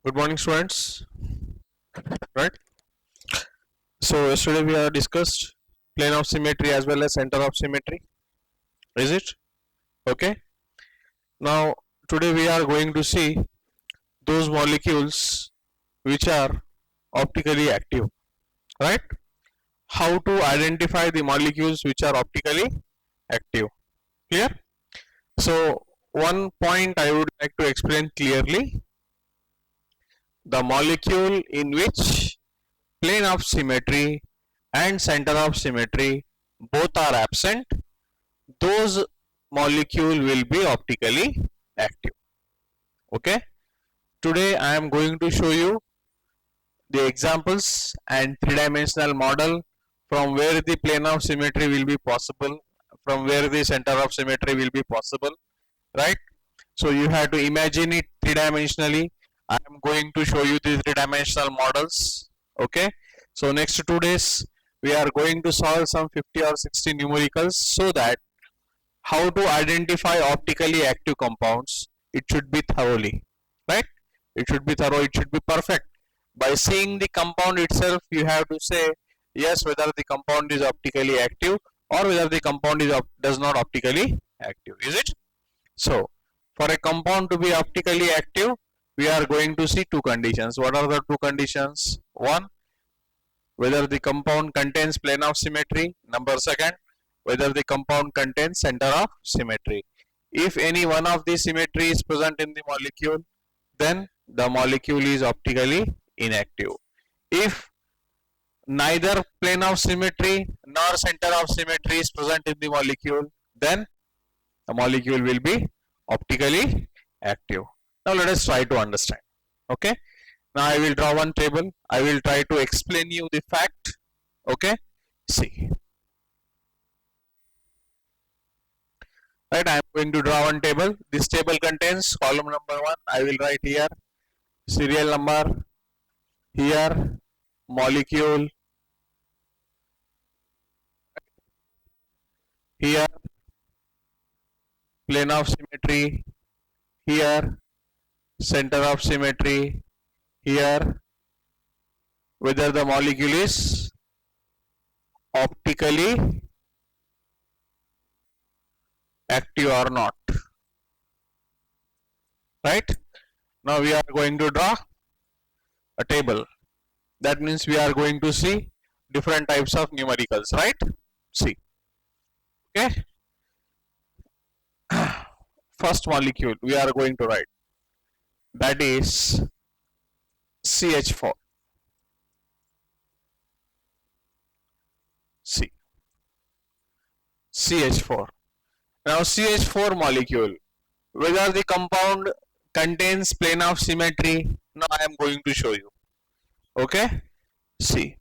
Good morning, students. Right. So yesterday we have discussed plane of symmetry as well as center of symmetry. Is it okay? Now today we are going to see those molecules which are optically active. Right? How to identify the molecules which are optically active. Clear? So one point I would like to explain clearly: the molecule in which plane of symmetry and center of symmetry both are absent, those molecule will be optically active. Okay, today I am going to show you the examples and three-dimensional model from where the plane of symmetry will be possible, from where the center of symmetry will be possible, right? So you have to imagine it three-dimensionally. I am going to show you the three-dimensional models. Okay, so next 2 days we are going to solve some 50 or 60 numericals, so that how to identify optically active compounds, it should be thoroughly, right? It should be thorough, it should be perfect. By seeing the compound itself, you have to say yes whether the compound is optically active or whether the compound is does not optically active. Is it? So for a compound to be optically active, we are going to see two conditions. What are the two conditions? One, whether the compound contains plane of symmetry. Number second, whether the compound contains center of symmetry. If any one of the symmetry is present in the molecule, then the molecule is optically inactive. If neither plane of symmetry nor center of symmetry is present in the molecule, then the molecule will be optically active. Now let us try to understand. Okay. Now I will draw one table. I will try to explain you the fact. Okay. See. Right. I am going to draw one table. This table contains column number 1. I will write here serial number, here molecule, here plane of symmetry, here center of symmetry, here whether the molecule is optically active or not. Right? Now we are going to draw a table. That means we are going to see different types of numericals, right? See. Okay. First molecule we are going to write, that is CH4. C. CH4. Now CH4 molecule, whether the compound contains plane of symmetry, now I am going to show you. Okay. See.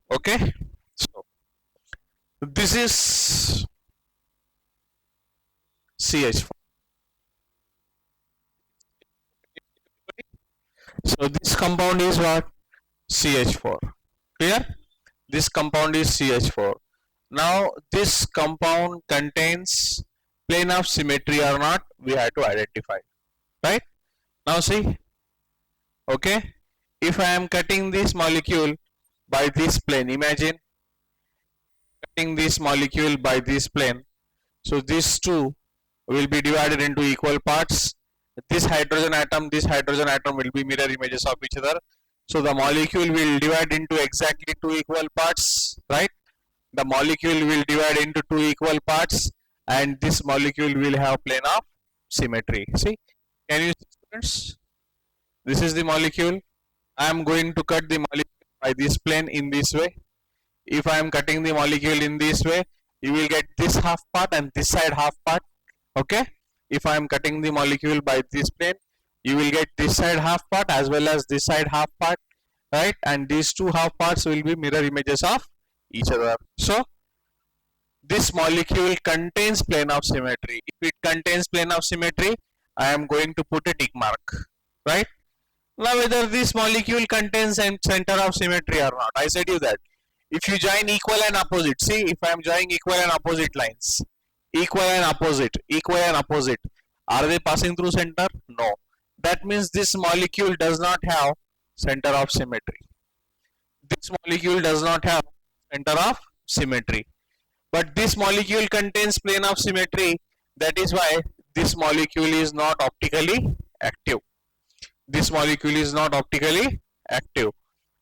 Okay. So this is CH4. So this compound is what? CH4. Clear? This compound is CH4. Now this compound contains plane of symmetry or not, we have to identify. Right? Now see. Okay. If I am cutting this molecule by this plane, imagine cutting this molecule by this plane. So these two will be divided into equal parts. This hydrogen atom will be mirror images of each other. So the molecule will divide into exactly two equal parts, right? The molecule will divide into two equal parts, and this molecule will have plane of symmetry. See, can you see, students? This is the molecule. I am going to cut the molecule by this plane in this way. If I am cutting the molecule in this way, you will get this half part and this side half part. Okay. If I am cutting the molecule by this plane, you will get this side half part as well as this side half part, right? And these two half parts will be mirror images of each other. So this molecule contains plane of symmetry. If it contains plane of symmetry, I am going to put a tick mark, right? Now whether this molecule contains a center of symmetry or not, I said you that If you join equal and opposite, see, if I am joining equal and opposite lines, equal and opposite, are they passing through center? No. That means this molecule does not have center of symmetry. This molecule does not have center of symmetry. But this molecule contains plane of symmetry. That is why this molecule is not optically active. This molecule is not optically active.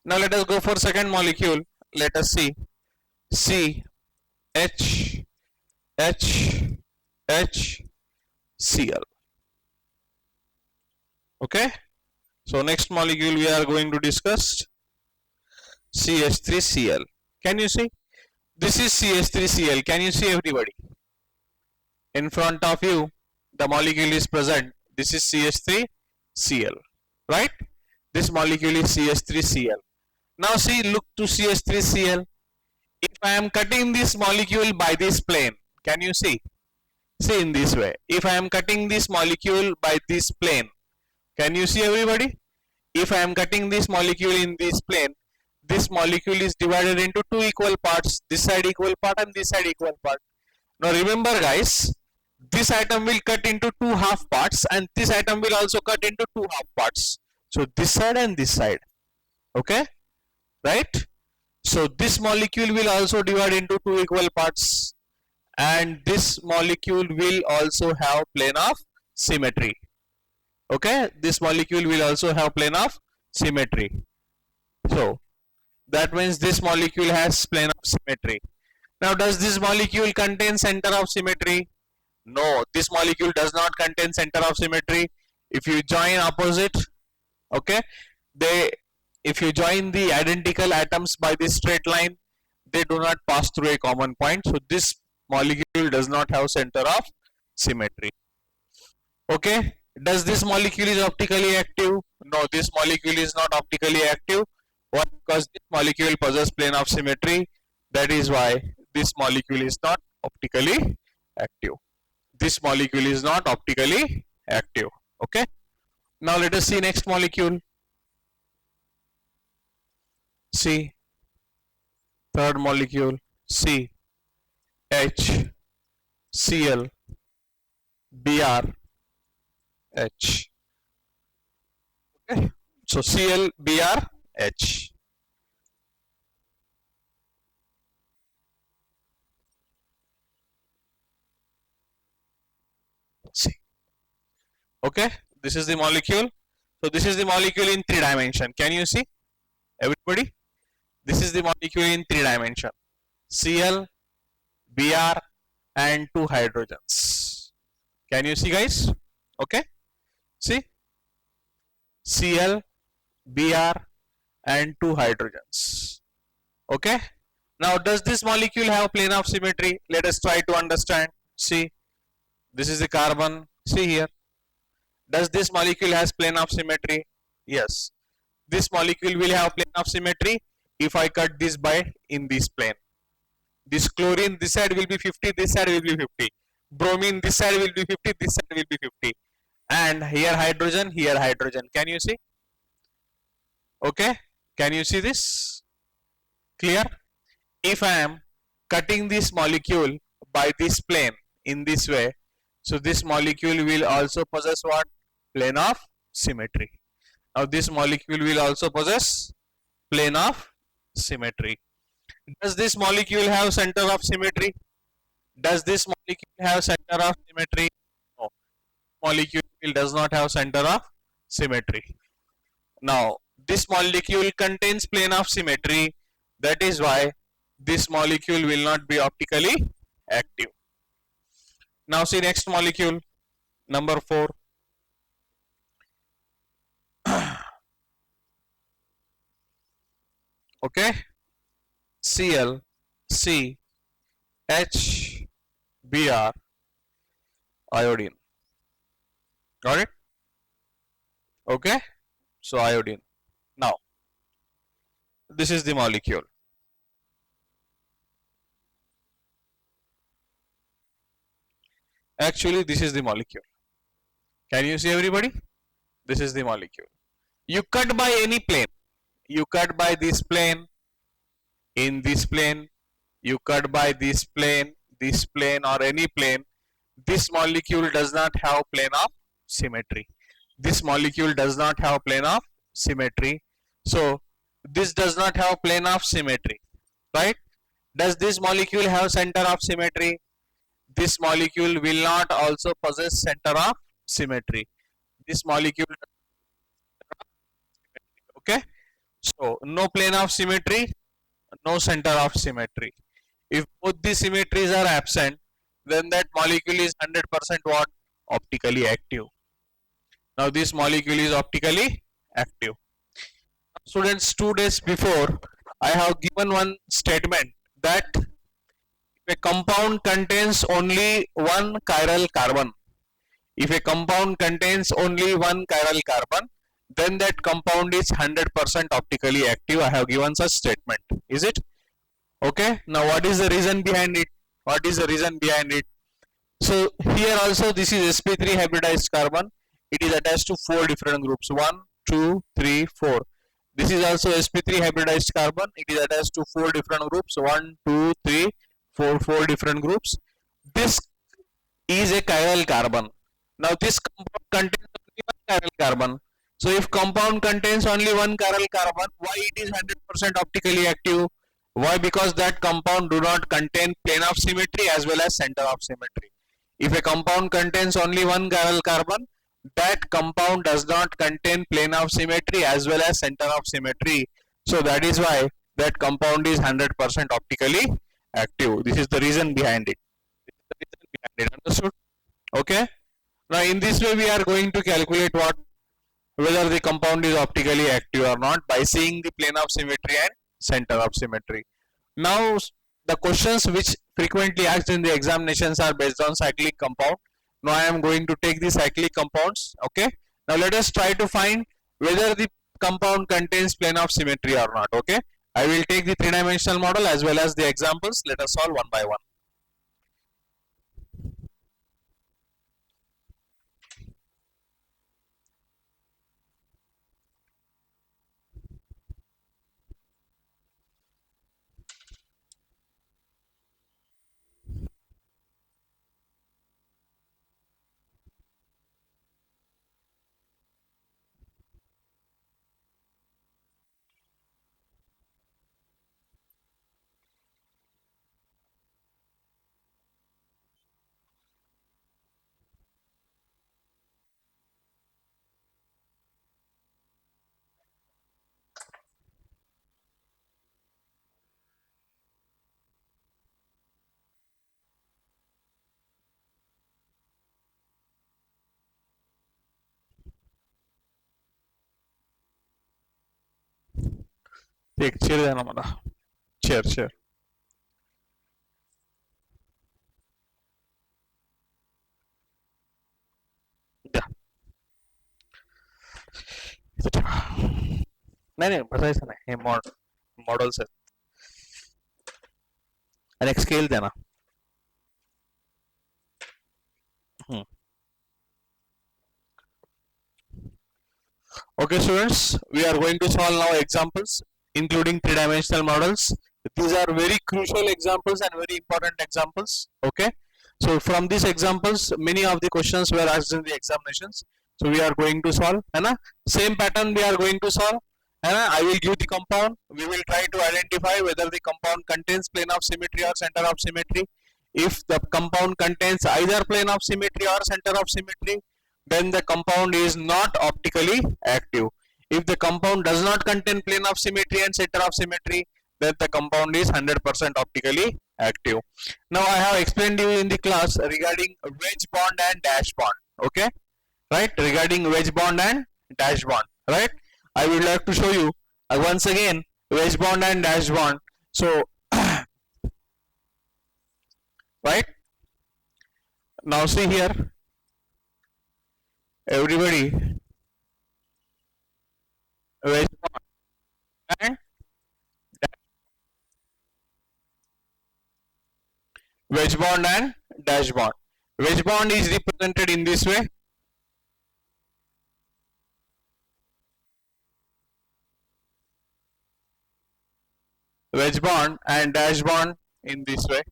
Now let us go for second molecule. Let us see. C H H H Cl. Okay. So next molecule we are going to discuss CH3Cl. Can you see? This is CH3Cl. Can you see, everybody? In front of you, the molecule is present. This is CH3Cl, right? This molecule is CH3Cl. Now see, look to CH3Cl. If I am cutting this molecule by this plane, can you see? See, in this way. If I am cutting this molecule by this plane, can you see, everybody? If I am cutting this molecule in this plane, this molecule is divided into two equal parts. This side equal part and this side equal part. Now remember, guys, this atom will cut into two half parts and this atom will also cut into two half parts. So this side and this side. Okay? Right? So this molecule will also divide into two equal parts and this molecule will also have plane of symmetry. Okay? This molecule will also have plane of symmetry. So that means this molecule has plane of symmetry. Now does this molecule contain center of symmetry? No, this molecule does not contain center of symmetry. If you join opposite, okay, if you join the identical atoms by this straight line, they do not pass through a common point. So this molecule does not have center of symmetry. Okay, does this molecule is optically active? No, this molecule is not optically active. Why? Because this molecule possesses plane of symmetry. That is why this molecule is not optically active. This molecule is not optically active. Okay. Now let us see next molecule. C. Third molecule. C H Cl Br H. Okay. So Cl Br H. See. Okay, this is the molecule. So this is the molecule in 3 dimension. Can you see, everybody? This is the molecule in 3 dimension. Cl, Br and 2 hydrogens. Can you see, guys? Okay. See, Cl, Br and 2 hydrogens. Okay. Now does this molecule have plane of symmetry? Let us try to understand. See, this is the carbon. See here. Does this molecule has plane of symmetry? Yes. This molecule will have plane of symmetry if I cut this by in this plane. This chlorine, this side will be 50, this side will be 50. Bromine, this side will be 50, this side will be 50. And here hydrogen, here hydrogen. Can you see? Okay. Can you see this? Clear? If I am cutting this molecule by this plane in this way, so this molecule will also possess what? Plane of symmetry. Now this molecule will also possess plane of symmetry. Does this molecule have center of symmetry? Does this molecule have center of symmetry? No. Molecule does not have center of symmetry. Now this molecule contains plane of symmetry. That is why this molecule will not be optically active. Now see next molecule, number 4. Okay, Cl, C, H, Br, iodine. Got it? Okay, so iodine. Now, this is the molecule. Actually, this is the molecule. Can you see, everybody? This is the molecule. You cut by any plane. You cut by this plane. in this plane, you cut by this plane or any plane, this molecule does not have plane of symmetry. This molecule does not have plane of symmetry. So this does not have plane of symmetry, right? Does this molecule have center of symmetry? This molecule will not also possess center of symmetry. This molecule, okay? So no plane of symmetry, no center of symmetry. If both the symmetries are absent, then that molecule is 100% what? Optically active. Now this molecule is optically active. Students, 2 days before, I have given one statement that if a compound contains only one chiral carbon, if a compound contains only one chiral carbon, then that compound is 100% optically active. I have given such statement. Is it? Okay. Now what is the reason behind it? What is the reason behind it? So here also this is sp3 hybridized carbon. It is attached to 4 different groups. 1, 2, 3, 4. This is also sp3 hybridized carbon. It is attached to 4 different groups. 1, 2, 3, 4, 4 different groups. This is a chiral carbon. Now this compound contains only one chiral carbon. So if compound contains only one chiral carbon, why it is 100% optically active? Why? Because that compound do not contain plane of symmetry as well as center of symmetry. If a compound contains only one chiral carbon, that compound does not contain plane of symmetry as well as center of symmetry. So that is why that compound is 100% optically active. This is the reason behind it. Understood? Okay. Now in this way we are going to calculate what? Whether the compound is optically active or not by seeing the plane of symmetry and center of symmetry. Now the questions which frequently asked in the examinations are based on cyclic compound. Now I am going to take the cyclic compounds. Okay. Now let us try to find whether the compound contains plane of symmetry or not. Okay. I will take the three-dimensional model as well as the examples. Let us solve one by one. एक chair देना मला chair द्या नाही नाही बसायचं नाही हे models आहेत आणि एक स्केल द्या ना Okay students, we are going to solve now examples including three-dimensional models. These are very crucial examples and very important examples. Okay, so from these examples many of the questions were asked in the examinations. So we are going to solve, same pattern we are going to solve. I will give the compound. We will try to identify whether the compound contains plane of symmetry or center of symmetry. If the compound contains either plane of symmetry or center of symmetry, then the compound is not optically active. If the compound does not contain plane of symmetry and center of symmetry, then the compound is 100% optically active. Now I have explained you in the class regarding wedge bond and dash bond. Okay, right? Regarding wedge bond and dash bond, right? I would like to show you once again wedge bond and dash bond. So right now see here, everybody, wedge bond and wedge bond and dash bond. Wedge bond is represented in this way. wedge bond and dash bond in this way,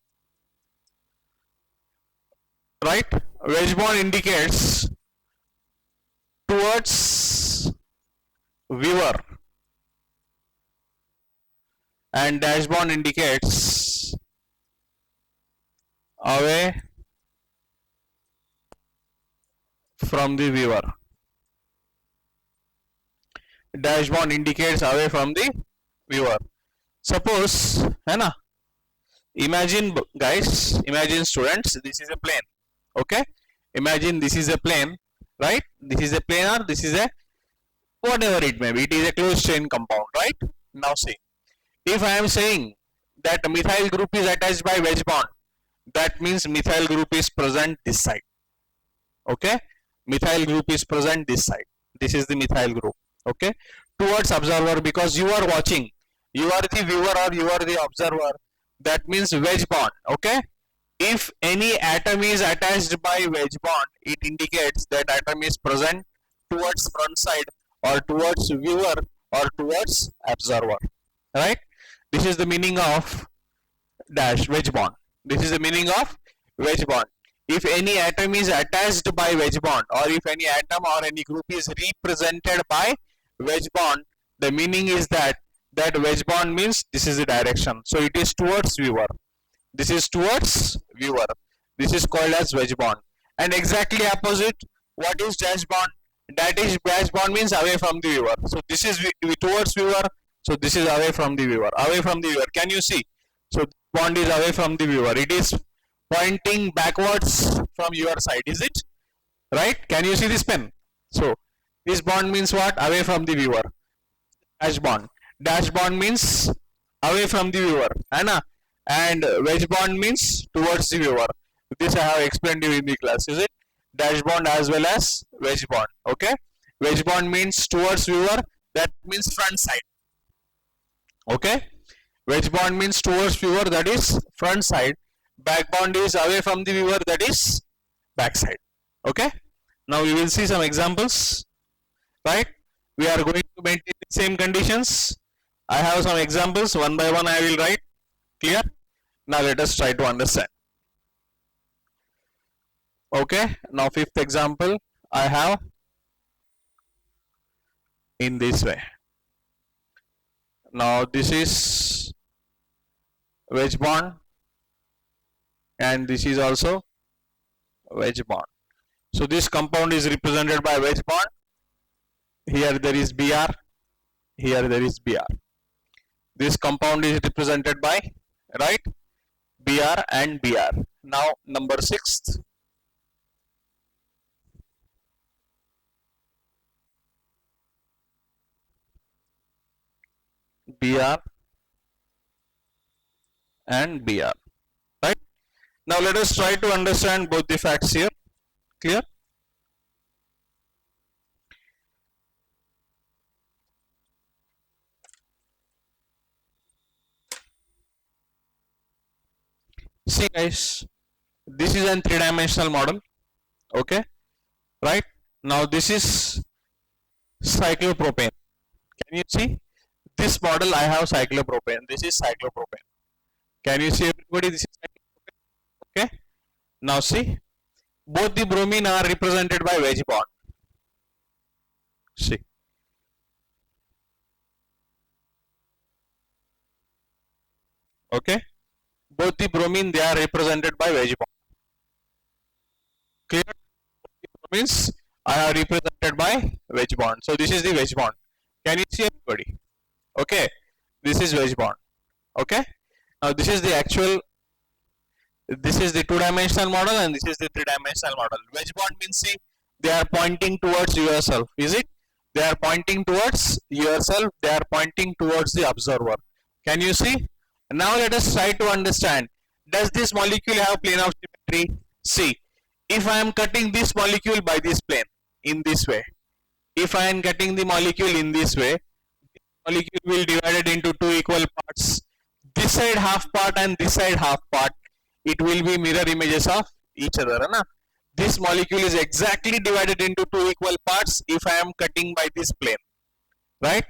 right? Wedge bond indicates towards viewer and dash bond indicates away from the viewer. Dash bond indicates away from the viewer. Suppose है ना, imagine guys, imagine students, this is a plane, okay? Imagine this is a plane, right? This is a plane or this is a whatever it may be, it is a closed chain compound, right? Now see, if I am saying that methyl group is attached by wedge bond, that means methyl group is present this side, okay? Methyl group is present this side, this is the methyl group, okay? Towards observer, because you are watching, you are the viewer or you are the observer, that means wedge bond, okay? If any atom is attached by wedge bond, it indicates that atom is present towards front side or towards viewer or towards observer, right? This is the meaning of dash wedge bond. This is the meaning of wedge bond. If any atom is attached by wedge bond, or if any atom or any group is represented by wedge bond, the meaning is that wedge bond means this is the direction, so it is towards viewer, this is towards viewer, this is called as wedge bond. And exactly opposite, what is dash bond? That is, dash bond means away from the viewer, so this is towards viewer, so this is away from the viewer, away from the viewer. Can you see? So bond is away from the viewer, it is pointing backwards from your side, is it right? Can you see this pen? So this bond means what? Away from the viewer. Dash bond. Dash bond means away from the viewer, Anna, and wedge bond means towards the viewer. This I have explained to you in the class, is it? Dash bond as well as wedge bond. Okay, wedge bond means towards viewer, that means front side. Okay, wedge bond means towards viewer, that is front side. Back bond is away from the viewer, that is back side. Okay, now we will see some examples, right? We are going to maintain the same conditions. I have some examples, one by one I will write. Clear? Now let us try to understand. Okay, now fifth example I have in this way. Now this is wedge bond and this is also wedge bond. So this compound is represented by wedge bond. Here there is Br, here there is Br. This compound is represented by, right, Br and Br. Now number 6th. Br and Br, right? Now let us try to understand both the facts here. Clear? See guys, this is a three-dimensional model, okay, right? Now this is cyclopropane. Can you see? This model I have cyclopropane, this is cyclopropane. Can you see everybody? This is cyclopropane. Okay. Now see, both the bromine are represented by wedge bond. See. Okay. Both the bromine, they are represented by wedge bond. Clear? Means I are represented by wedge bond. So this is the wedge bond. Can you see everybody? Okay. This is wedge bond. Okay. Now this is the actual, this is the two-dimensional model and this is the three-dimensional model. Wedge bond means, see, they are pointing towards yourself. Is it? They are pointing towards yourself. They are pointing towards the observer. Can you see? Now let us try to understand. Does this molecule have plane of symmetry? See, if I am cutting this molecule by this plane in this way, if I am cutting the molecule in this way, the molecule will be divided into two equal parts. This side half part and this side half part. It will be mirror images of each other. Right? This molecule is exactly divided into two equal parts if I am cutting by this plane. Right?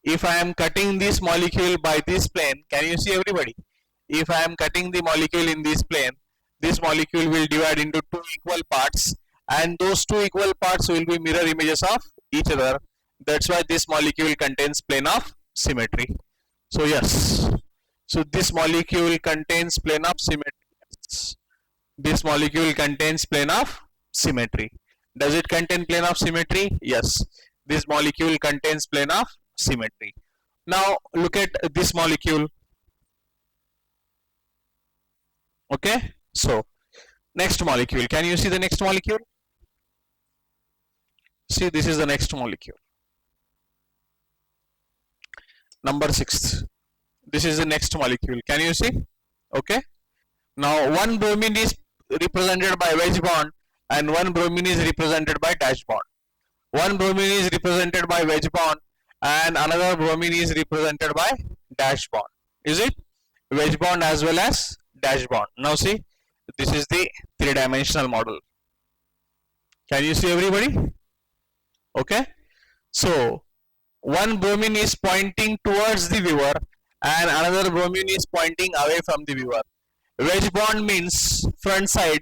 if I am cutting this molecule by this plane, can you see everybody? If I am cutting the molecule in this molecule will divide into two equal parts, and those two equal parts will be mirror images of each other. That's why this molecule contains plane of symmetry. So yes, so this molecule contains plane of symmetry. Yes. This molecule contains plane of symmetry. Does it contain plane of symmetry? Yes. This molecule contains plane of symmetry. Now look at this molecule. Okay. So next molecule. Can you see the next molecule? See, this is the next molecule. Number 6. This is the next molecule. Can you see? Okay. Now one bromine is represented by wedge bond and one bromine is represented by dash bond. One bromine is represented by wedge bond and another bromine is represented by dash bond. Is it? Wedge bond as well as dash bond. Now see, this is the three-dimensional model. Can you see everybody? Okay. So one bromine is pointing towards the viewer and another bromine is pointing away from the viewer. Wedge bond means front side,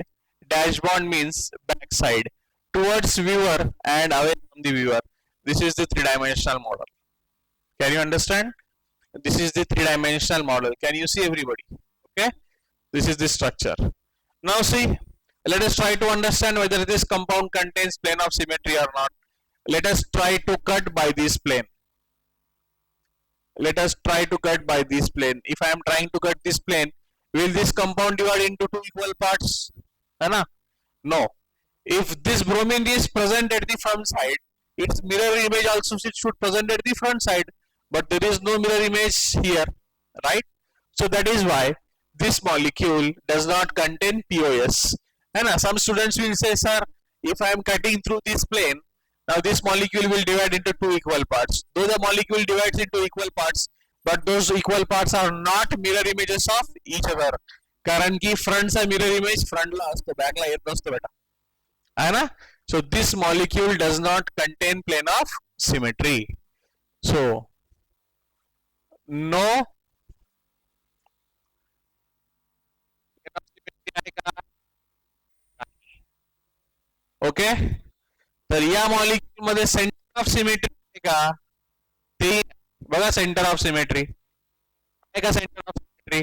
dash bond means back side, towards viewer and away from the viewer. This is the three-dimensional model. Can you understand? This is the three-dimensional model. Can you see everybody? Okay. This is the structure. Now see, let us try to understand whether this compound contains plane of symmetry or not. Let us try to cut by this plane. Let us try to cut by this plane. If I am trying to cut this plane, will this compound divide into two equal parts? No. If this bromine is present at the front side, its mirror image also should present at the front side, but there is no mirror image here, right? So that is why this molecule does not contain POS. And some students will say, sir, if I am cutting through this plane, now this molecule will divide into two equal parts. Though the molecule divides into equal parts, but those equal parts are not mirror images of each other. कारण की front चा mirror image front ला असतो, back ला येत नसतो बेटा, है ना? So this molecule does not contain plane of symmetry. So no okay. तर या मॉलिक्यूल मध्ये सेंटर ऑफ सिमेट्री आहे का? ते बघा, सेंटर ऑफ सिमेट्री आहे का? सेंटर ऑफ सिमेट्री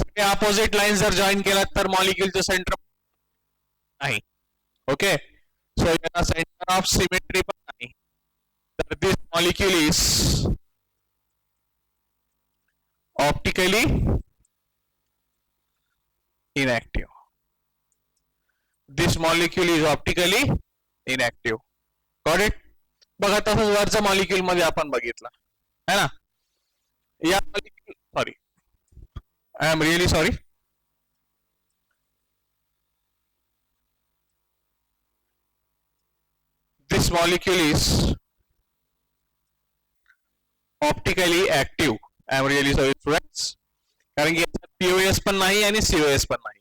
सगळे अपोजिट लाईन जर जॉईन केलात तर मॉलिक्यूलचं सेंटर नाही. ओके. सो याला सेंटर ऑफ सिमेट्री पण नाही. तर this molecule is optically inactive. This molecule is optically inactive. Got it? बघा तसंच वरच्या मॉलिक्यूल मध्ये आपण बघितलं है ना. या molecule sorry, I am really sorry. This molecule is optically active. I am really sorry students. कारण की POS पण नाही आणि COS पण नाही.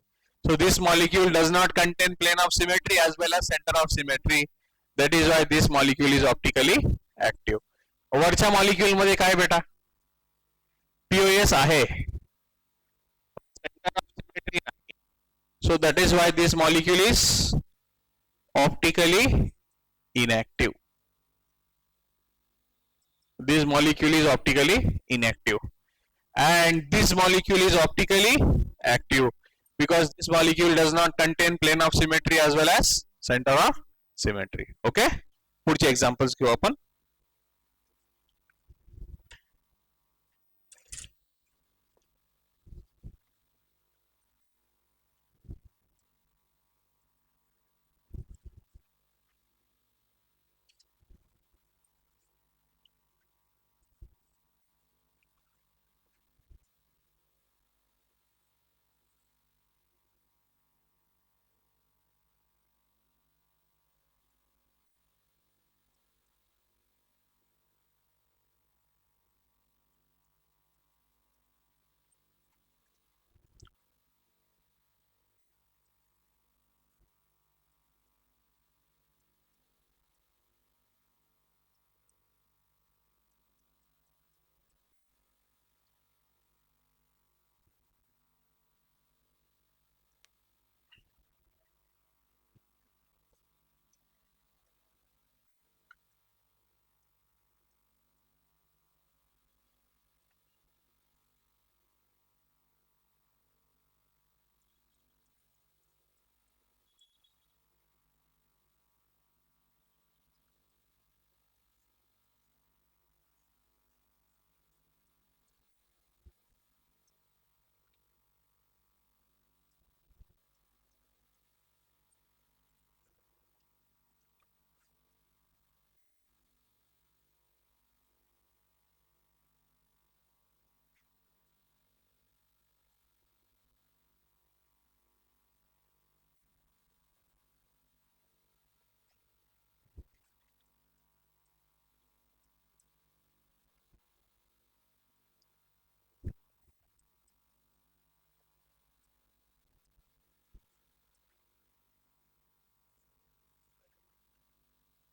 So this molecule does not contain plane of symmetry as well as center of symmetry. That is why this molecule is optically active. वरच्या molecule मध्ये काय बेटा? POS आहे. Center of symmetry नाही. So that is why this molecule is optically inactive. This molecule is optically inactive. And this molecule is optically active because this molecule does not contain plane of symmetry as well as center of symmetry. Okay. पुढचे examples घेऊ आपण.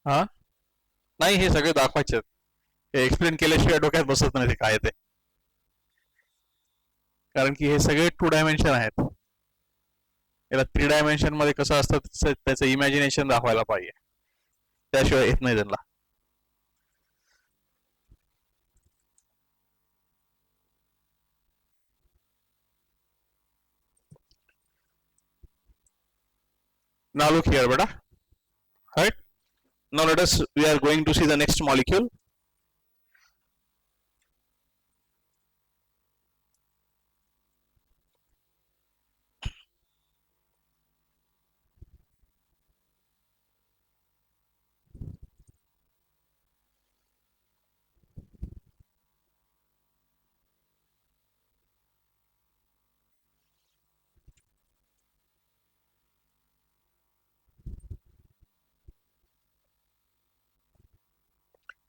हा नाही, हे सगळे दाखवायचे, हे explain केल्याशिवाय डोक्यात बसत नाही ते काय ते, कारण की हे सगळे 2 डायमेन्शन आहेत. याला 3 डायमेन्शन मध्ये कसं असतं त्याचं इमॅजिनेशन दाखवायला पाहिजे, त्याशिवाय येत नाही त्यांना. Now look here, beta. Right? Now we are going to see the next molecule.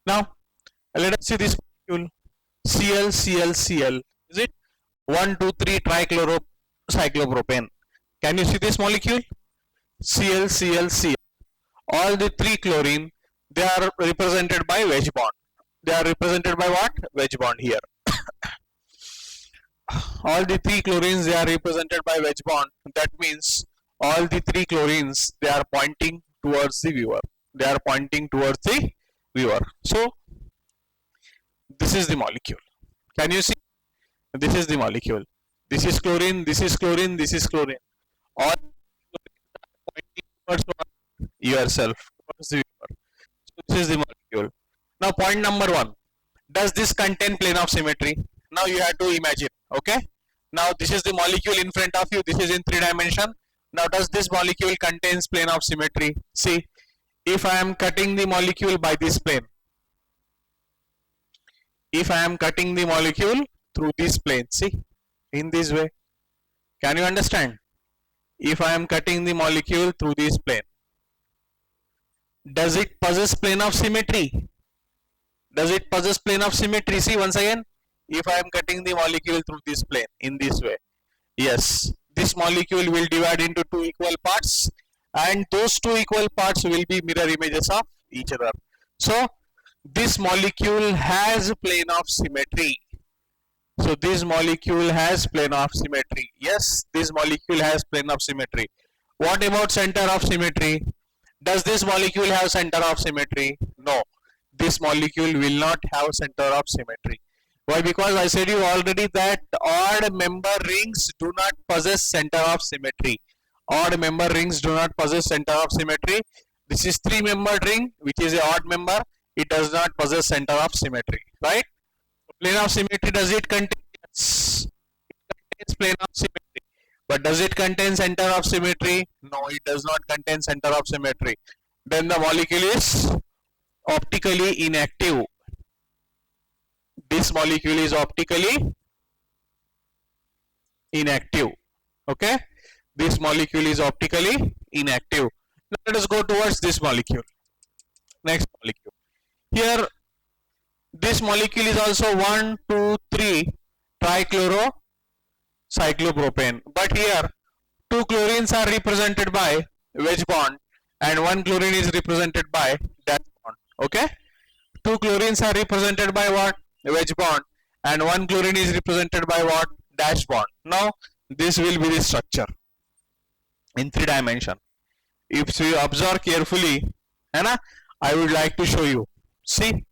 Now, let us see this molecule ClClCl. Is it 1, 2, 3 trichlorocyclopropane? Can you see this molecule? ClClCl. All the 3 chlorine, they are represented by wedge bond. They are represented by what? Wedge bond here. All the 3 chlorines, they are represented by wedge bond. That means all the 3 chlorines, they are pointing towards the viewer. They are pointing towards the viewer. So this is the molecule. Can you see? This is the molecule. This is chlorine, this is chlorine, this is chlorine. All pointing towards yourself, towards the viewer. So this is the molecule. Now point number 1. Does this contain plane of symmetry? Now you have to imagine. Okay. Now this is the molecule in front of you. This is in 3 dimension. Now does this molecule contains plane of symmetry? See, if I am cutting the molecule by this plane, if I am cutting the molecule through this plane, see, in this way, can you understand? If I am cutting the molecule through this plane, does it possess plane of symmetry? Does it possess plane of symmetry? See, once again, if I am cutting the molecule through this plane in this way, yes, this molecule will divide into 2 equal parts, and those 2 equal parts will be mirror images of each other. So this molecule has plane of symmetry. So this molecule has plane of symmetry. Yes, this molecule has plane of symmetry. What about center of symmetry? Does this molecule have center of symmetry? No, this molecule will not have center of symmetry. Why? Because I said you already that odd member rings do not possess center of symmetry. Odd member rings do not possess center of symmetry. This is 3-membered ring, which is a odd member. It does not possess center of symmetry, right? Plane of symmetry, does it contain? Yes, it contains plane of symmetry. But does it contain center of symmetry? No, it does not contain center of symmetry. Then the molecule is optically inactive. This molecule is optically inactive. Okay, this molecule is optically inactive. Now let us go towards this molecule. Next molecule. Here, this molecule is also 1, 2, 3 trichlorocyclopropane. But here, 2 chlorines are represented by wedge bond, and 1 chlorine is represented by dash bond. Okay, 2 chlorines are represented by what? Wedge bond, and 1 chlorine is represented by what? Dash bond. Now this will be the structure in 3 dimension. If you observe carefully, I would like to show you. See,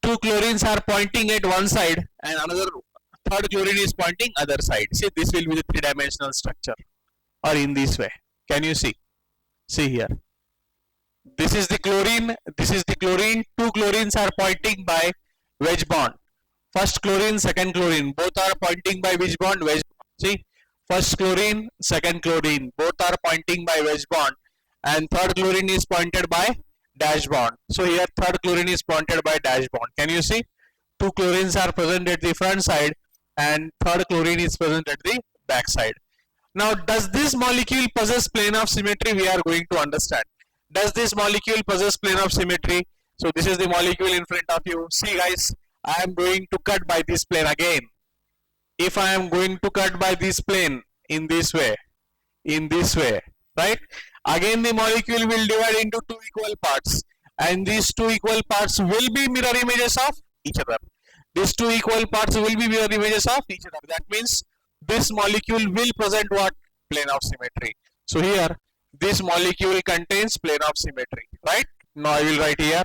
2 chlorines are pointing at one side, and another third chlorine is pointing other side. See, this will be the 3-dimensional structure, or in this way. Can you see? See here. This is the chlorine. This is the chlorine. 2 chlorines are pointing by wedge bond. First chlorine, second chlorine, both are pointing by wedge bond. Wedge bond. See, first chlorine, second chlorine, both are pointing by wedge bond, and third chlorine is pointed by dash bond. So here third chlorine is pointed by dash bond. Can you see? 2 chlorines are present at the front side, and third chlorine is present at the back side. Now, does this molecule possess plane of symmetry? We are going to understand. Does this molecule possess plane of symmetry? So this is the molecule in front of you. See guys, I am going to cut by this plane again. If I am going to cut by this plane in this way, right, Again the molecule will divide into two equal parts, and these two equal parts will be mirror images of each other. These two equal parts will be mirror images of each other. That means this molecule will present what? Plane of symmetry. So here this molecule contains plane of symmetry, right? Now I will write here,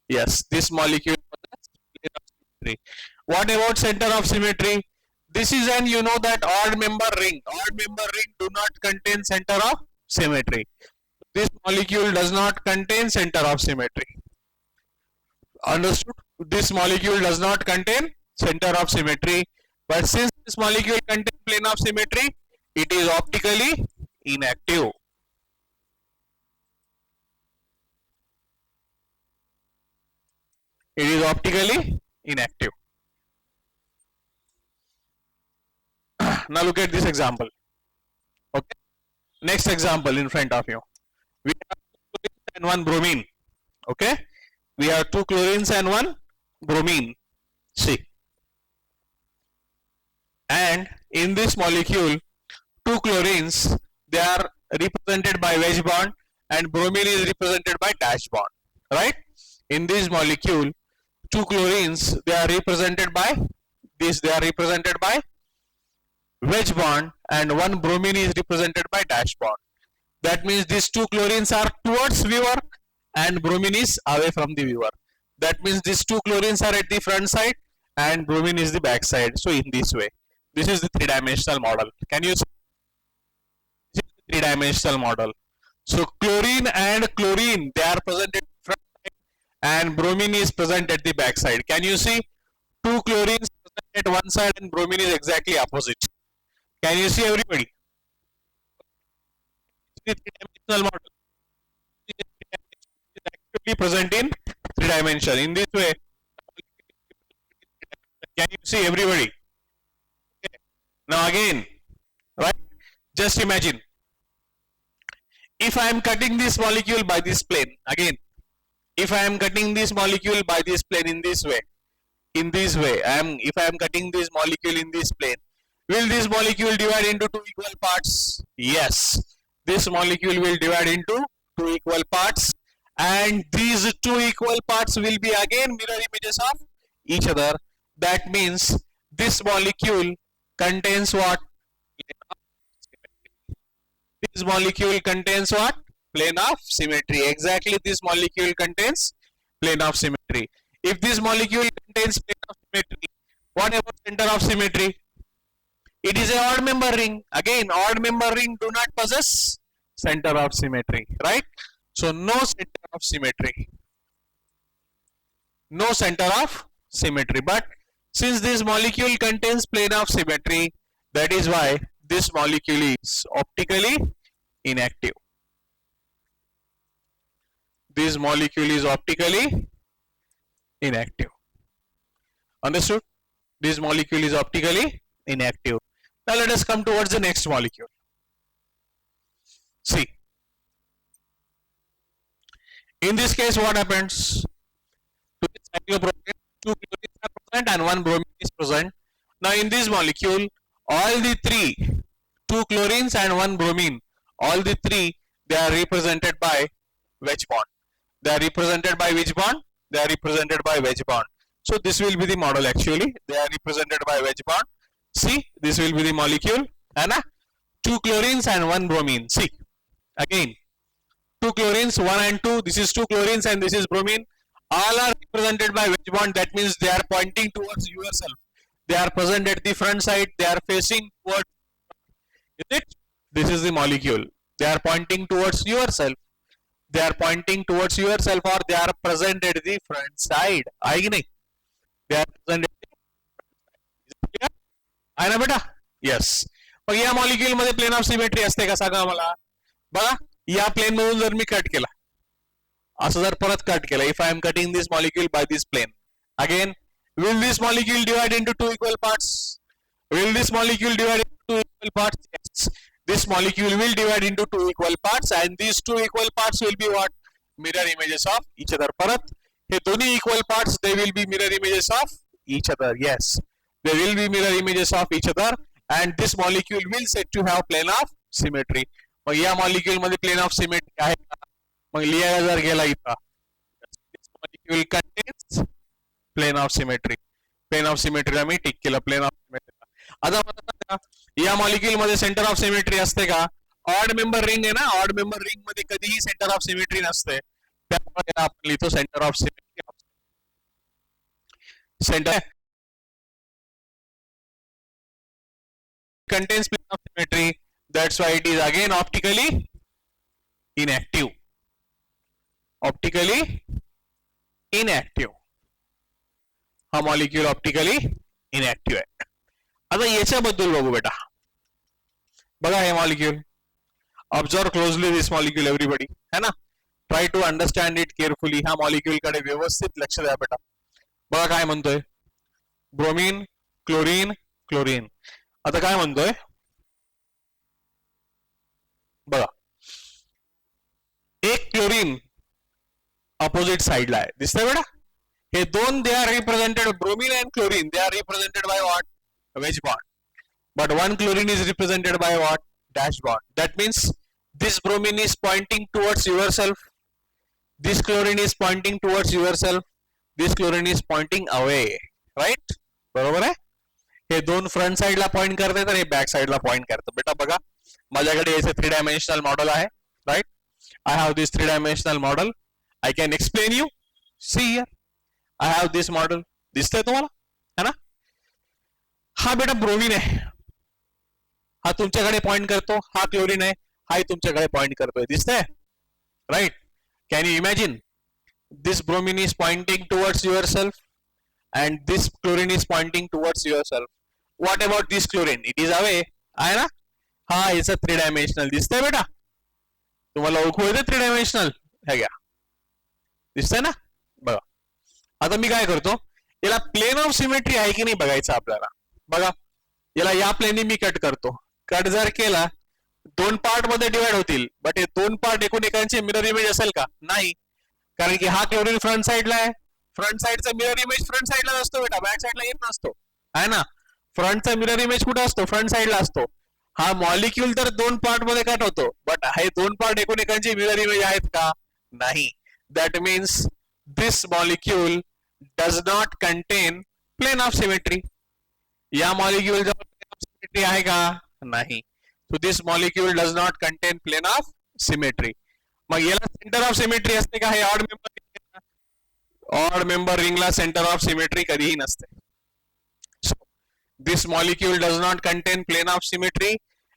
yes, this molecule presents plane of symmetry. What about center of symmetry? This is an, you know, that odd member ring. Odd member ring do not contain center of symmetry. This molecule does not contain center of symmetry. Understood? This molecule does not contain center of symmetry, but since this molecule contains plane of symmetry, it is optically inactive. It is optically inactive. Now look at this example. Okay. Next example in front of you. We have two chlorines and one bromine. Okay. We have two chlorines and one bromine. See. And in this molecule, two chlorines, they are represented by wedge bond, and bromine is represented by dash bond. Right? In this molecule, two chlorines, they are represented by this. They are represented by wedge bond, and one bromine is represented by dash bond. That means these two chlorines are towards viewer and bromine is away from the viewer. That means these two chlorines are at the front side and bromine is the back side. So in this way, this is the three-dimensional model. Can you see? This is the three-dimensional model. So chlorine and chlorine, they are present at the front side and bromine is present at the back side. Can you see? Two chlorines present at one side and bromine is exactly opposite. Can you see, everybody? The three-dimensional model is actually present in three dimension. In this way, can you see, everybody? Okay. Now again, right? Just imagine, if I am cutting this molecule by this plane, again, if I am cutting this molecule by this plane in this way, if I am cutting this molecule in this plane, will this molecule divide into two equal parts? Yes, this molecule will divide into two equal parts, and these two equal parts will be again mirror images of each other. That means this molecule contains what? This molecule contains what? Plane of symmetry. Exactly, this molecule contains plane of symmetry. If this molecule contains plane of symmetry, what about center of symmetry? It is a odd member ring. Again, odd member ring do not possess center of symmetry, right? So no center of symmetry. No center of symmetry. But since this molecule contains plane of symmetry, that is why this molecule is optically inactive. This molecule is optically inactive. Understood? This molecule is optically inactive. Now let us come towards the next molecule. See, in this case, what happens? To this cyclopropane, two chlorines are present and one bromine is present. Now in this molecule, all the three, two chlorines and one bromine, all the three, they are represented by wedge bond. They are represented by which bond? They are represented by wedge bond. So this will be the model actually. They are represented by wedge bond. See, this will be the molecule. And two chlorines and one bromine. See, again, two chlorines, 1 and 2. This is two chlorines and this is bromine. All are represented by wedge bond. That means they are pointing towards yourself. They are present at the front side. They are facing towards. Is it? This is the molecule. They are pointing towards yourself. They are pointing towards yourself, or they are present at the front side. आहे की नाही? They are present at the front side. आहे ना बेटा? Yes. मग या molecule मध्ये plane of symmetry असते का सांगा मला? बघा, या प्लेन मधून जर मी कट केला, असं जर परत कट केला, if I am cutting this molecule by this plane, again, will this molecule divide into two equal parts? Will this molecule divide into two equal parts? Yes. This molecule will divide into two equal parts, and these two equal parts will be what? Mirror images of each other. परत हे दोन्ही equal parts, they will be mirror images of each other. Yes, they will be mirror images of each other, and this molecule will said to have plane of symmetry. मग या molecule मध्ये plane of symmetry आहे का? मग लिहायला जर गेला इथं molecule contains plane of symmetry. Plane of सिमेट्रीला मी टिक केलं. Plane of symmetry. आता मला सांगा या मॉलिक्यूल मध्ये सेंटर ऑफ सिमेट्री असते का? ऑड मेंबर रिंग आहे ना, ऑड मेंबर रिंग मध्ये कधीही सेंटर ऑफ सिमेट्री नसते. त्यामुळे आपण लिहितो centre of symmetry. Centre contains plane of symmetry, that's why it is again optically inactive. Optically inactive. हा मॉलिक्यूल ऑप्टिकली इनएक्टिव्ह आहे. आता याच्याबद्दल बघू बेटा. बघा हे molecule. Observe closely this molecule everybody, है ना. Try to understand it carefully. ह्या मॉलिक्यूल कडे व्यवस्थित लक्ष द्या बेटा. बघा काय म्हणतोय. Bromine, chlorine, chlorine. आता काय म्हणतोय बघा. एक क्लोरीन अपोजिट साइडला आहे. दिसतंय बेटा. हे दोन they are represented, bromine and chlorine, they are represented by what? wedge bond. But one chlorine is represented by what? Dash bond. That means this bromine is pointing towards yourself. This chlorine is pointing towards yourself. This chlorine is pointing away. Right? बरोबर आहे. हे दोन front साइडला point करतात आणि back साइडला point करतात. बेटा बघा माझ्याकडे याचे 3 डायमेन्शनल मॉडेल आहे. Right. I have this 3 dimensional model. I can explain you. See here. I have this model. दिसतंय तुम्हाला? है ना. हा बेटा ब्रोमीन आहे. हा तुमच्याकडे पॉइंट करतो. हा क्लोरीन आहे. हा तुमच्याकडे पॉइंट करतोय. दिसतंय? Right. Can you imagine? This bromine is pointing towards yourself and this chlorine is pointing towards yourself. What about this chlorine? It is away. आहे ना. हा इट्स अ 3 डायमेन्शनल. दिसतंय बेटा? तुम्हाला ओळखू येते 3 डायमेन्शनल? हे घ्या. दिसतंय ना. बघा आता मी काय करतो, याला प्लेन ऑफ सिमेट्री आहे की नाही बघायचं आपल्याला. बघा याला या प्लेनने मी कट करतो. कट जर केला 2 पार्ट मध्ये डिवाइड होतील. बट हे 2 पार्ट एकूण एकांचे मिरर इमेज असेल का? नाही. कारण की हा क्लोरीन फ्रंट साइडला आहे. फ्रंट साइडचा मिरर इमेज फ्रंट साइडला नसतो बेटा, बॅक साइडला येत नसतो. आहे ना. फ्रंटचा मिरर इमेज कुठे असतो? फ्रंट साइडला असतो. हा मॉलिक्यूल तर 2 पार्ट मध्ये कट होतो. बट हे 2 पार्ट एकूण एकांचे मिरर इमेज आहेत का? नाही. That means this molecule does not contain plane of symmetry. या मॉलिक्यूल जवळ प्लेन ऑफ सिमेट्री आहे का? नाही. So this molecule does not contain plane of symmetry. मग याला सेंटर ऑफ सिमेट्री असते का? हे ऑड मेंबर ऑड मेंबर रिंगला सेंटर ऑफ सिमेट्री कधीही नसते. So this molecule does not contain plane of symmetry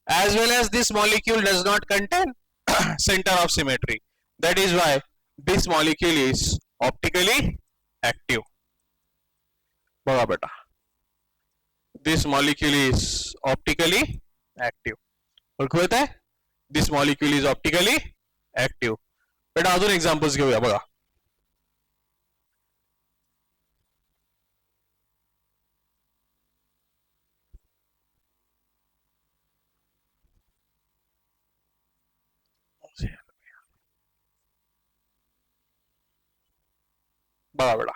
as well as this molecule does not contain center of symmetry. That is why this molecule is optically active. बघा बेटा. This molecule is optically active. ओळखू येत आहे? This molecule is optically active. बेटा अजून examples घेऊया. बघा बघा बेटा.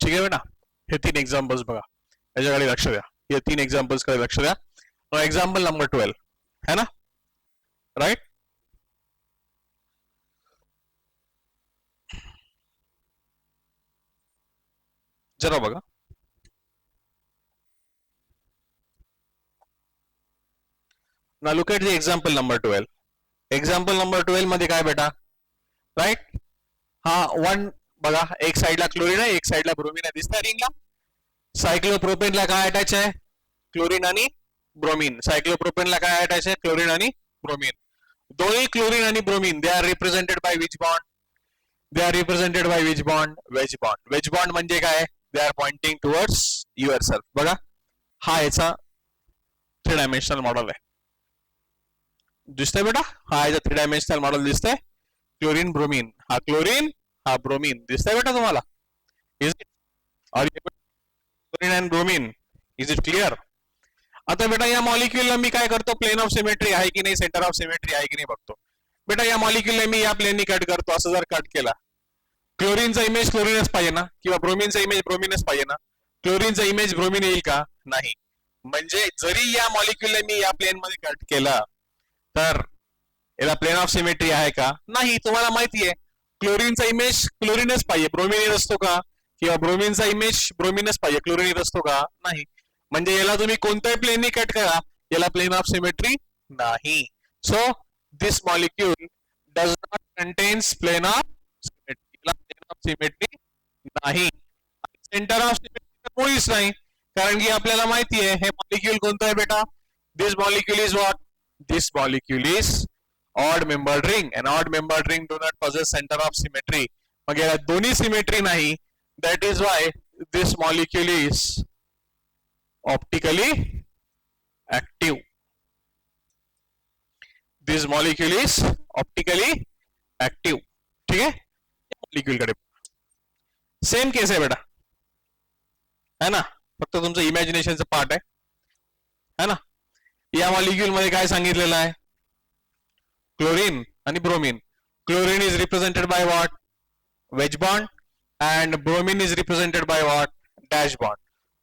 ठीक आहे बेटा. हे 3 एक्झाम्पल्स बघा. याच्याकडे लक्ष द्या. हे 3 एक्झाम्पल्स कडे लक्ष द्या. एक्झाम्पल नंबर 12 है ना. राइट. जरा बघा. Now look at the example number 12. Example number 12 मध्ये काय बेटा, राईट, हा वन बघा, एक साइडला क्लोरीन आहे, एक साइडला ब्रोमीन आहे, दिसतंय रिंगला. सायक्लोप्रोपेनला काय अटॅच आहे, क्लोरीन आणि ब्रोमीन. सायक्लोप्रोपेनला काय अटॅच आहे, क्लोरीन आणि ब्रोमीन. दोन्ही क्लोरीन आणि bromine, they are represented by which bond, they are represented by which bond, wedge bond. Wedge bond म्हणजे काय, they are pointing towards yourself. बघा, हा याचा 3 डायमेन्शनल मॉडेल आहे. दिसतंय बेटा, हा याचा 3 डायमेन्शनल मॉडेल दिसतंय. क्लोरीन ब्रोमीन, हा क्लोरीन, हा ब्रोमीन. दिसतंय बेटा तुम्हाला, is it, chlorine and bromine, is it clear. आता बेटा या मॉलिक्युलला मी काय करतो, प्लेन ऑफ सिमेट्री आहे की नाही, सेंटर ऑफ सिमेट्री आहे की नाही बघतो. बेटा या मॉलिक्युलला मी या प्लेननी कट करतो. असं जर कट केला, क्लोरीनचा इमेज क्लोरीनच पाहिजे ना, किंवा ब्रोमीनचा इमेज ब्रोमीनच पाहिजे ना. क्लोरीनचा इमेज ब्रोमीन येईल का, नाही. म्हणजे जरी या मॉलिक्युलला मी या प्लेन मध्ये कट केला तर याला प्लेन ऑफ सिमेट्री आहे का, नाही. तुम्हाला माहिती आहे क्लोरीनचा इमेज क्लोरीनच पाहिजे, ब्रोमीन येत असतो का, किंवा ब्रोमीनचा इमेज ब्रोमीनच पाहिजे, क्लोरीन येत असतो का, नाही. म्हणजे याला तुम्ही कोणत्याही प्लेननी कट करा, याला प्लेन ऑफ सिमेट्री नाही. So this molecule does not contains plane of symmetry, plane of symmetry नाही. सेंटर ऑफ सिमेट्री मुळीच नाही, कारण की आपल्याला माहिती आहे हे मॉलिक्यूल कोणतं आहे बेटा, this molecule is what, this molecule is odd membered ring, and odd membered ring do not possess center of symmetry. मग याला दोन्ही सिमेट्री नाही. That is why this molecule is optically active. This molecule is optically active. ठीक आहे, molecule कडे same case आहे बेटा, है ना, फक्त तुमचं इमॅजिनेशनचं पार्ट आहे ना. या मॉलिक्यूल मध्ये काय सांगितलेलं आहे, क्लोरीन आणि bromine. Chlorine is represented by what, wedge bond, and bromine is represented by what, dash bond.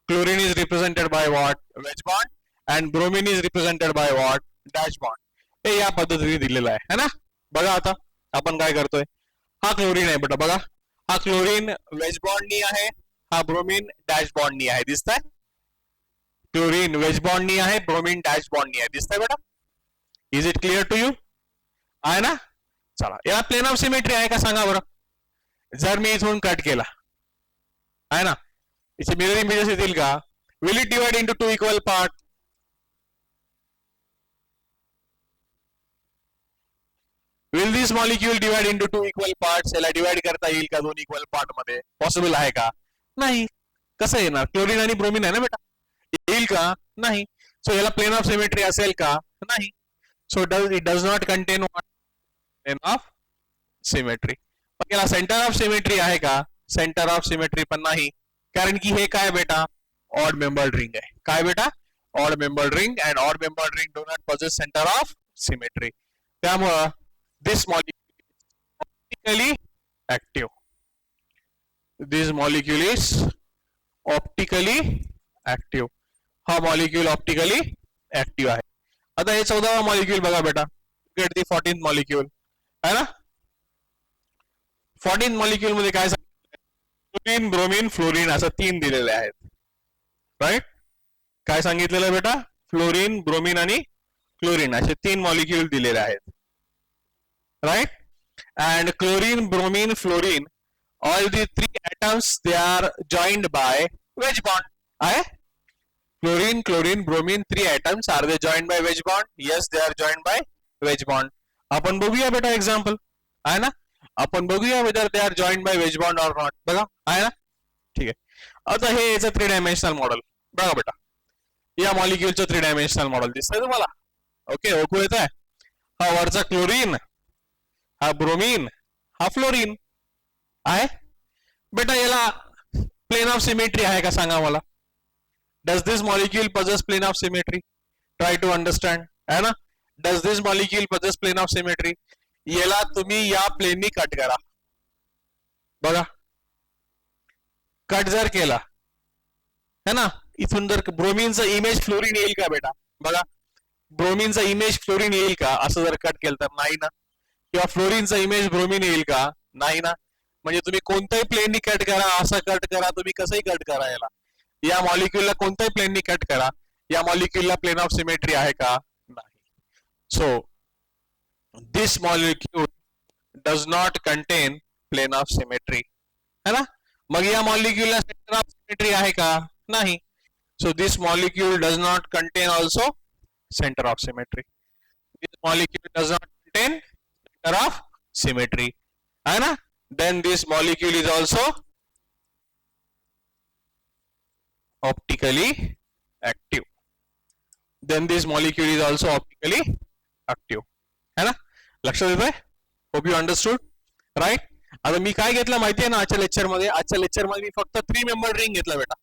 Chlorine is represented by what, wedge bond, and bromine is represented by what, dash bond. हे या पद्धतीने दिलेलं आहे, है ना. बघा आता आपण काय करतोय, हा क्लोरीन आहे बेटा, बघा हा क्लोरीन वेज बॉन्डनी आहे, हा ब्रोमीन डॅश बॉन्डनी आहे. दिसतंय, क्लोरीन वेज बॉन्डनी आहे, ब्रोमीन डॅश बॉन्डनी आहे. दिसतंय बेटा, is it clear to you, आहे ना. चला, याला प्लेन ऑफ सिमेट्री आहे का सांगा बरं. जर मी इथून कट केला, आहे ना, इथे मिरर इमेजेस येतील का, will it divide into 2 equal part, will this molecule divide into 2 equal parts, याला डिवाइड करता येईल का 2 इक्वल पार्ट मध्ये, पॉसिबल आहे का, नाही. कसं येणार, क्लोरीन आणि ब्रोमीन आहे ना बेटा, येईल का, नाही. सो याला प्लेन ऑफ सिमेट्री असेल का, नाही. So it does not contain plane of symmetry. मग याला सेंटर ऑफ सिमेट्री आहे का, सेंटर ऑफ सिमेट्री पण नाही, कारण की हे काय बेटा, ऑड मेंबर्ड रिंग आहे. काय बेटा, odd membered ring, and odd membered ring do not possesses centre of symmetry. त्यामुळं this molecule is optically active. This molecule is optically active. हा मॉलिक्यूल ऑप्टिकली ऍक्टिव्ह आहे. आता हे 14वा मॉलिक्यूल बघा बेटा, गेट दी 14th मॉलिक्यूल, है ना. 14th molecule मध्ये काय क्लोरीन, ब्रोमीन, फ्लोरीन असं 3 दिलेले आहेत, राईट. काय सांगितलेलं बेटा, फ्लोरीन, ब्रोमीन आणि क्लोरीन असे 3 मॉलिक्यूल दिलेले आहेत, right. And chlorine, bromine, fluorine, all the 3 atoms, they are joined by wedge bond. Chlorine, chlorine, bromine, 3 atoms, are they joined by wedge bond? Yes, they are joined by wedge bond. आपण बघूया बेटा example, आहे ना, आपण बघूया whether they are joined by wedge bond or not. बघा, आहे ना, ठीक आहे. आता हे याचं 3 डायमेन्शनल मॉडेल बघा बेटा, या मॉलिक्यूलचं 3 डायमेन्शनल मॉडेल दिसतंय तुम्हाला, ओके, ओळखू येत आहे. हा वरचा क्लोरीन, हा ब्रोमीन, हा फ्लोरीन आहे बेटा. याला प्लेन ऑफ सिमेट्री आहे का सांगा मला. Does this molecule possess plane of symmetry, try to understand, है ना. Does this molecule possess plane of symmetry. याला तुम्ही या प्लेननी कट करा, बघा कट जर केला, है ना, इथून जर ब्रोमीनचा इमेज फ्लोरीन येईल का बेटा, बघा ब्रोमीनचा इमेज फ्लोरीन येईल का, असं जर कट केलं तर नाही ना. किंवा फ्लोरीनचा इमेज ब्रोमीन येईल का, नाही ना. म्हणजे तुम्ही कोणत्याही प्लेननी कट करा, असं कट करा, तुम्ही कसंही कट करा, याला या मॉलिक्यूलला कोणत्याही प्लेननी कट करा, या मॉलिक्यूलला प्लेन ऑफ सिमेट्री आहे का, नाही. सो this molecule does not contain plane of symmetry, है ना? मग या molecule La center of symmetry आहे का? नाही. So this molecule does not contain also center of symmetry. This molecule does not contain center of symmetry, है ना? Then this molecule is also optically active. Then this molecule is also optically active, है ना? लक्षात येतंय? Hope you understood, right? आता मी काय घेतलं माहितीये ना आजच्या लेक्चर मध्ये मी फक्त 3 मेंबर रिंग घेतला बेटा,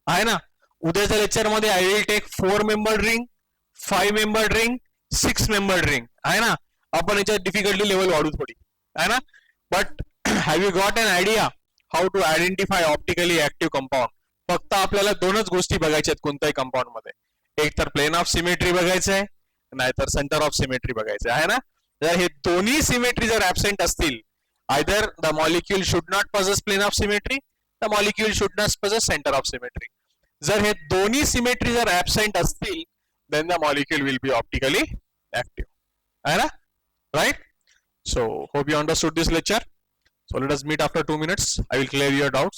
आहे ना? उद्याच्या लेक्चर मध्ये I will take 4 member ring, 5 member ring, 6 member ring, आहे ना? आपण याच्यात डिफिकल्टी लेवल वाढू थोडी, आहे ना? But have you got an idea how to identify optically active compound? फक्त आपल्याला दोनच गोष्टी बघायच्या आहेत कोणत्याही कंपाऊंड मध्ये, एक तर प्लेन ऑफ सिमेट्री बघायचं आहे, नाहीतर सेंटर ऑफ सिमेट्री बघायचं आहे ना? जर हे दोन्ही सिमेट्री जर ऍबसेंट असतील, either the molecule should not possess plane of symmetry, the molecule should not possess center of symmetry. जर हे दोन्ही सिमेट्री जर ऍबसेंट असतील, then the molecule will be optically active, आहे ना? Right? So hope you understood this lecture. So let us meet after 2 minutes. I will clear your doubts.